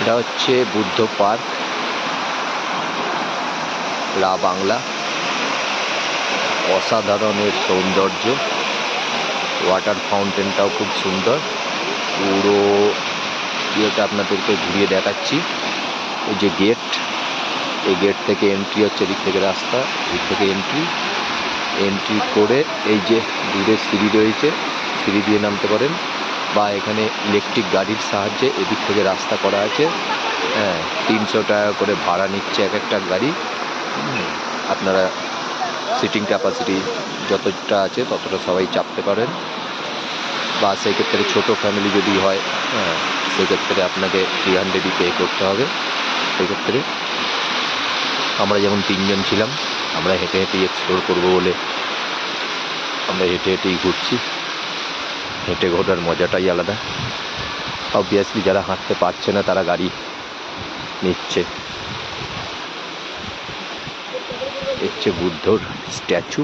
এটা হচ্ছে বুদ্ধ পার্ক, লা বাংলা। অসাধারণের সৌন্দর্য, ওয়াটার ফাউন্টেনটাও খুব সুন্দর। পুরো ইয়েটা আপনাদেরকে ঘুরিয়ে দেখাচ্ছি। এই যে গেট, এই গেট থেকে এন্ট্রি হচ্ছে, এদিক থেকে রাস্তা, এদিক থেকে এন্ট্রি করে এই যে দূরে সিঁড়ি রয়েছে, সিঁড়ি দিয়ে নামতে পারেন, বা এখানে ইলেকট্রিক গাড়ির সাহায্যে এদিক থেকে রাস্তা করা আছে। হ্যাঁ, 300 টাকা করে ভাড়া নিচ্ছে এক একটা গাড়ি। আপনারা সিটিং ক্যাপাসিটি যতটা আছে ততটা সবাই চাপতে পারেন, বা সেক্ষেত্রে ছোটো ফ্যামিলি যদি হয়, হ্যাঁ, সেক্ষেত্রে আপনাকে 300 পে করতে হবে। সেক্ষেত্রে আমরা যেমন 3 জন ছিলাম, আমরা হেঁটে হেঁটেই এক্সপ্লোর করবো বলে আমরা হেঁটে হেঁটেই ঘুরছি। হেঁটে ঘোরার মজাটাই আলাদা। অবভিয়াসলি যারা হাঁটতে পারছে না তারা গাড়ি নিচ্ছে। হচ্ছে বুদ্ধর স্ট্যাচু।